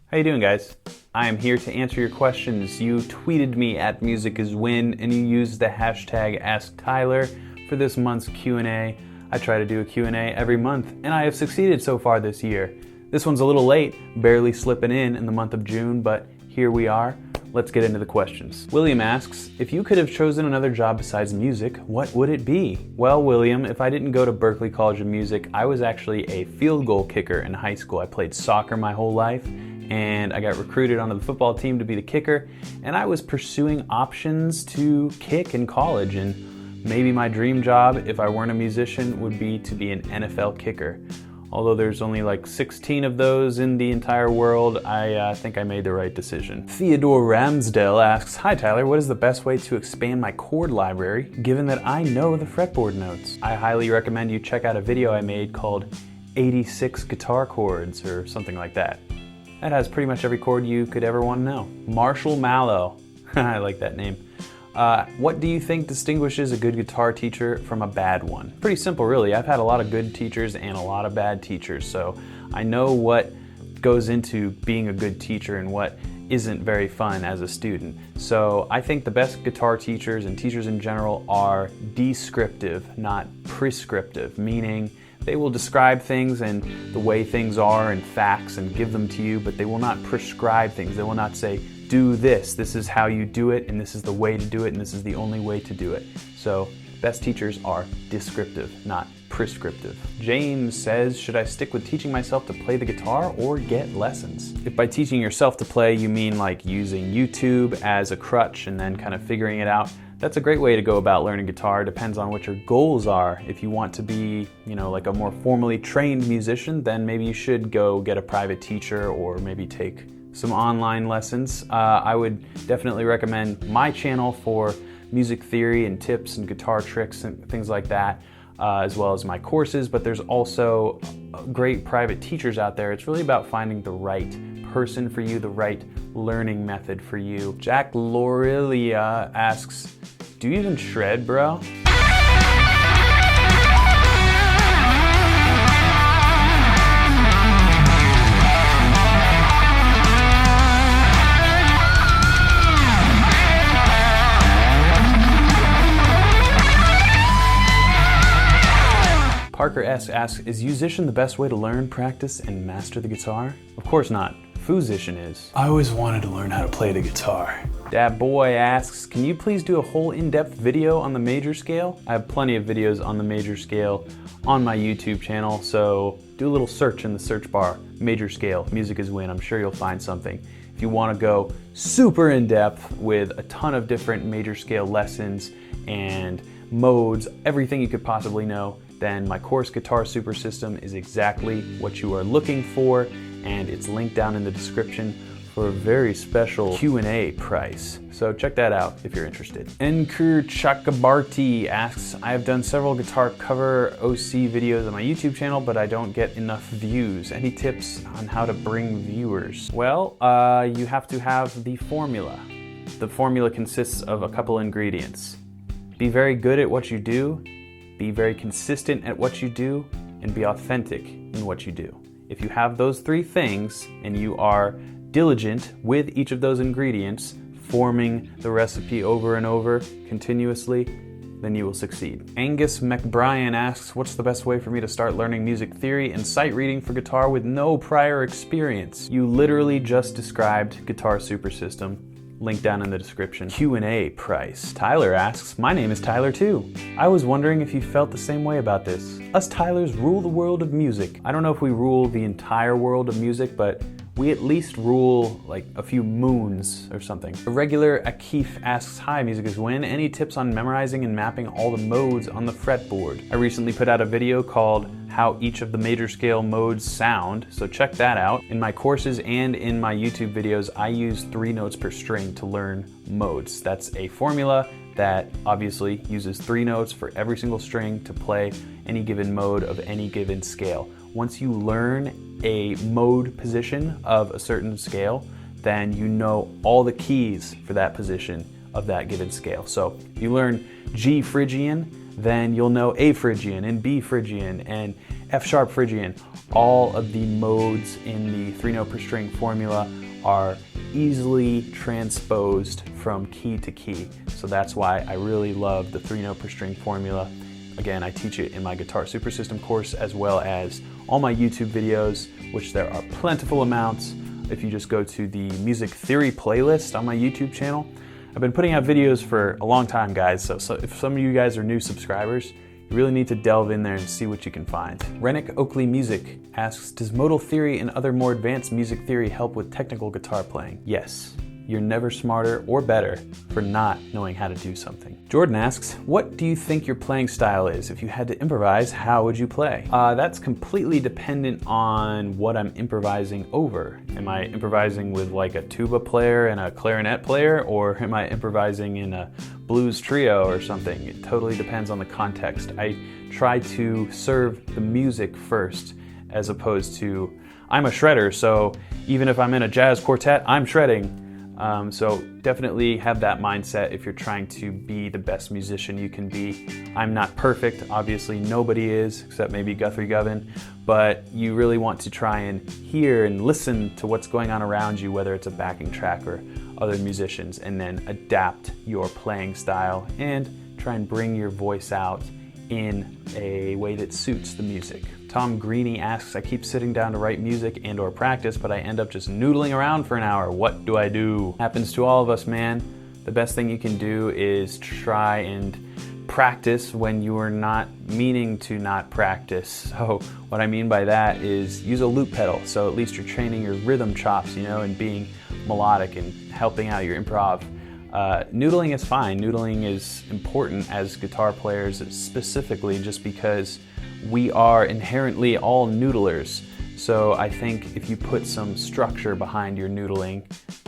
How you doing, guys? I am here to answer your questions. You tweeted me at @MusicIsWin and you used the hashtag AskTyler for this month's Q&A. I try to do a Q&A every month and I have succeeded so far this year. This one's a little late, barely slipping in the month of June, but here we are. Let's get into the questions. William asks, if you could have chosen another job besides music, what would it be? Well, William, if I didn't go to Berklee College of Music, I was actually a field goal kicker in high school. I played soccer my whole life and I got recruited onto the football team to be the kicker, and I was pursuing options to kick in college, and maybe my dream job, if I weren't a musician, would be to be an NFL kicker. Although there's only like 16 of those in the entire world, I think I made the right decision. Theodore Ramsdale asks, hi Tyler, what is the best way to expand my chord library given that I know the fretboard notes? I highly recommend you check out a video I made called 86 Guitar Chords or something like that. That has pretty much every chord you could ever want to know. Marshall Mallow, I like that name. What do you think distinguishes a good guitar teacher from a bad one? Pretty simple, really. I've had a lot of good teachers and a lot of bad teachers, so I know what goes into being a good teacher and what isn't very fun as a student. So I think the best guitar teachers and teachers in general are descriptive, not prescriptive, meaning they will describe things and the way things are and facts and give them to you, but they will not prescribe things. They will not say, do this, this is how you do it, and this is the way to do it, and this is the only way to do it. So best teachers are descriptive, not prescriptive. James says, should I stick with teaching myself to play the guitar or get lessons? If by teaching yourself to play you mean like using YouTube as a crutch and then kind of figuring it out, that's a great way to go about learning guitar. Depends on what your goals are. If you want to be, like a more formally trained musician, then maybe you should go get a private teacher or maybe take some online lessons. I would definitely recommend my channel for music theory and tips and guitar tricks and things like that, as well as my courses, but there's also great private teachers out there. It's really about finding the right person for you, the right learning method for you. Jack Lorelia asks, do you even shred, bro? Parker S. asks, is musician the best way to learn, practice, and master the guitar? Of course not. Musician is. I always wanted to learn how to play the guitar. Dad Boy asks, can you please do a whole in-depth video on the major scale? I have plenty of videos on the major scale on my YouTube channel, so do a little search in the search bar. Major scale, Music is Win. I'm sure you'll find something. If you want to go super in-depth with a ton of different major scale lessons and modes, everything you could possibly know, then my course Guitar Super System is exactly what you are looking for, and it's linked down in the description for a very special Q&A price. So check that out if you're interested. Enkur Chakrabarti asks, I have done several guitar cover OC videos on my YouTube channel, but I don't get enough views. Any tips on how to bring viewers? Well, you have to have the formula. The formula consists of a couple ingredients. Be very good at what you do, be very consistent at what you do, and be authentic in what you do. If you have those three things and you are diligent with each of those ingredients, forming the recipe over and over continuously, then you will succeed. Angus McBrien asks, what's the best way for me to start learning music theory and sight reading for guitar with no prior experience? You literally just described Guitar Super System. Link down in the description. Q&A price. Tyler asks, my name is Tyler too. I was wondering if you felt the same way about this. Us Tylers rule the world of music. I don't know if we rule the entire world of music, but we at least rule like a few moons or something. A regular Akif asks, hi, Music is Win. Any tips on memorizing and mapping all the modes on the fretboard? I recently put out a video called how each of the major scale modes sound, so check that out. In my courses and in my YouTube videos, I use 3 notes per string to learn modes. That's a formula that obviously uses 3 notes for every single string to play any given mode of any given scale. Once you learn a mode position of a certain scale, then you know all the keys for that position of that given scale. So if you learn G Phrygian, then you'll know A Phrygian and B Phrygian and F sharp Phrygian. All of the modes in the 3-note per string formula are easily transposed from key to key. So that's why I really love the 3-note per string formula. Again, I teach it in my Guitar Super System course as well as all my YouTube videos, which there are plentiful amounts. If you just go to the music theory playlist on my YouTube channel, I've been putting out videos for a long time, guys. So if some of you guys are new subscribers, you really need to delve in there and see what you can find. Rennick Oakley Music asks, does modal theory and other more advanced music theory help with technical guitar playing? Yes. You're never smarter or better for not knowing how to do something. Jordan asks, what do you think your playing style is? If you had to improvise, how would you play? That's completely dependent on what I'm improvising over. Am I improvising with like a tuba player and a clarinet player, or am I improvising in a blues trio or something? It totally depends on the context. I try to serve the music first, as opposed to, I'm a shredder, so even if I'm in a jazz quartet, I'm shredding. So definitely have that mindset if you're trying to be the best musician you can be. I'm not perfect, obviously nobody is, except maybe Guthrie Govan, but you really want to try and hear and listen to what's going on around you, whether it's a backing track or other musicians, and then adapt your playing style and try and bring your voice out in a way that suits the music. Tom Greeny asks, I keep sitting down to write music and or practice, but I end up just noodling around for an hour. What do I do? Happens to all of us, man. The best thing you can do is try and practice when you are not meaning to not practice. So what I mean by that is use a loop pedal. So at least you're training your rhythm chops, and being melodic and helping out your improv. Noodling is fine. Noodling is important as guitar players, specifically just because we are inherently all noodlers. So I think if you put some structure behind your noodling,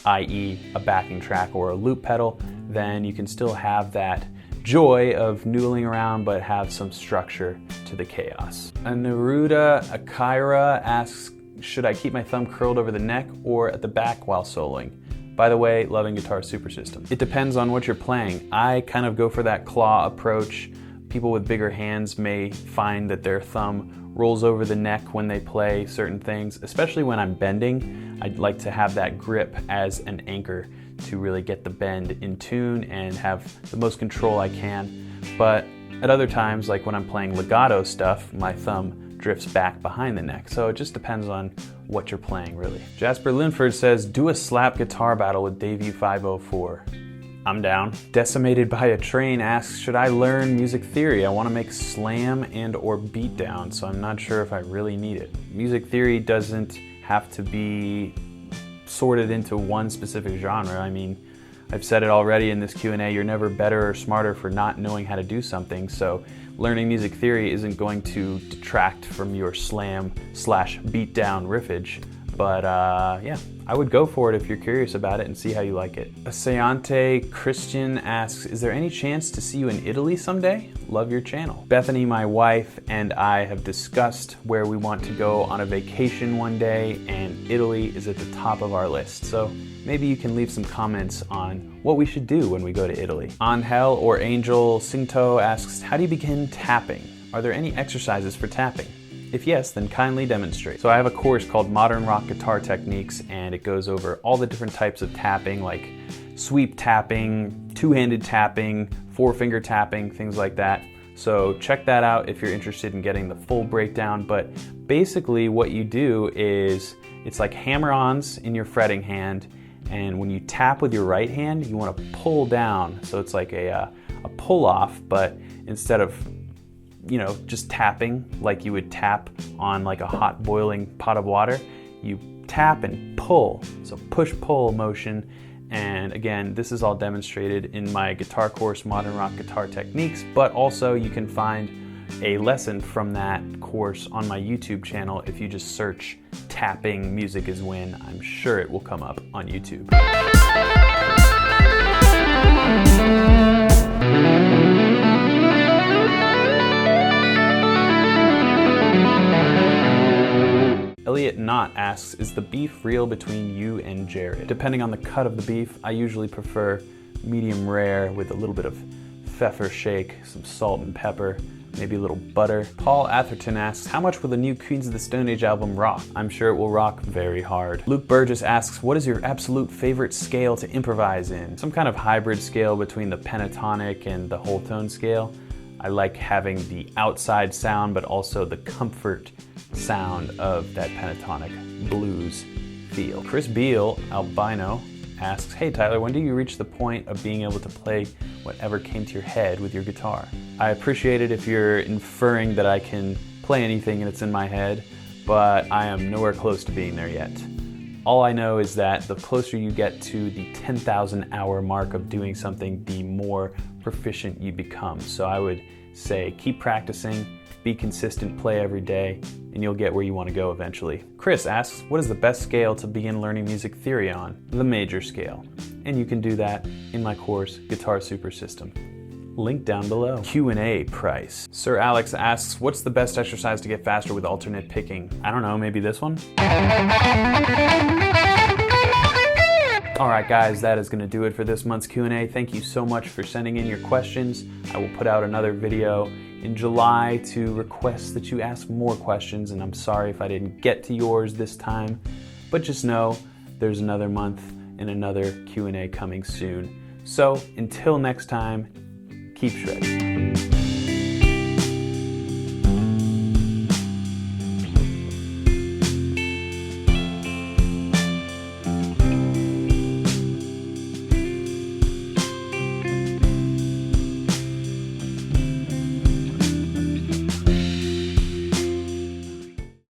i.e. a backing track or a loop pedal, then you can still have that joy of noodling around but have some structure to the chaos. Neruda Akira asks, should I keep my thumb curled over the neck or at the back while soloing? By the way, loving Guitar Super System. It depends on what you're playing. I kind of go for that claw approach. People with bigger hands may find that their thumb rolls over the neck when they play certain things, especially when I'm bending. I'd like to have that grip as an anchor to really get the bend in tune and have the most control I can. But at other times, like when I'm playing legato stuff, my thumb drifts back behind the neck. So it just depends on what you're playing, really. Jasper Linford says, do a slap guitar battle with Davie504. I'm down. Decimated by a Train asks, should I learn music theory? I want to make slam and or beatdown, so I'm not sure if I really need it. Music theory doesn't have to be sorted into one specific genre. I mean, I've said it already in this Q&A, you're never better or smarter for not knowing how to do something, so learning music theory isn't going to detract from your slam/beatdown riffage. But yeah, I would go for it if you're curious about it and see how you like it. Asayante Christian asks, is there any chance to see you in Italy someday? Love your channel. Bethany, my wife, and I have discussed where we want to go on a vacation one day, and Italy is at the top of our list. So maybe you can leave some comments on what we should do when we go to Italy. Angel or Angel Singto asks, how do you begin tapping? Are there any exercises for tapping? If yes, then kindly demonstrate. So I have a course called Modern Rock Guitar Techniques, and it goes over all the different types of tapping, like sweep tapping, two-handed tapping, four-finger tapping, things like that. So check that out if you're interested in getting the full breakdown. But basically what you do is, it's like hammer-ons in your fretting hand, and when you tap with your right hand, you want to pull down. So it's like a pull-off, but instead of just tapping like you would tap on like a hot boiling pot of water, you tap and pull. So push-pull motion. And again, this is all demonstrated in my guitar course, Modern Rock Guitar Techniques, but also you can find a lesson from that course on my YouTube channel. If you just search tapping Music is Win, I'm sure it will come up on YouTube. Elliot Knott asks, is the beef real between you and Jared? Depending on the cut of the beef, I usually prefer medium rare with a little bit of pfeffer shake, some salt and pepper. maybe a little butter. Paul Atherton asks, how much will the new Queens of the Stone Age album rock? I'm sure it will rock very hard. Luke Burgess asks, what is your absolute favorite scale to improvise in? Some kind of hybrid scale between the pentatonic and the whole tone scale. I like having the outside sound, but also the comfort sound of that pentatonic blues feel. Chris Beal, albino, asks, hey Tyler, when do you reach the point of being able to play whatever came to your head with your guitar? I appreciate it if you're inferring that I can play anything and it's in my head, but I am nowhere close to being there yet. All I know is that the closer you get to the 10,000 hour mark of doing something, the more proficient you become. So I would say keep practicing, be consistent, play every day, and you'll get where you want to go eventually. Chris asks, what is the best scale to begin learning music theory on? The major scale. And you can do that in my course, Guitar Super System. Link down below. Q&A price. Sir Alex asks, what's the best exercise to get faster with alternate picking? I don't know, maybe this one? Alright guys, that is going to do it for this month's Q&A. Thank you so much for sending in your questions. I will put out another video in July to request that you ask more questions, and I'm sorry if I didn't get to yours this time, but just know there's another month and another Q&A coming soon. So until next time, keep shredding.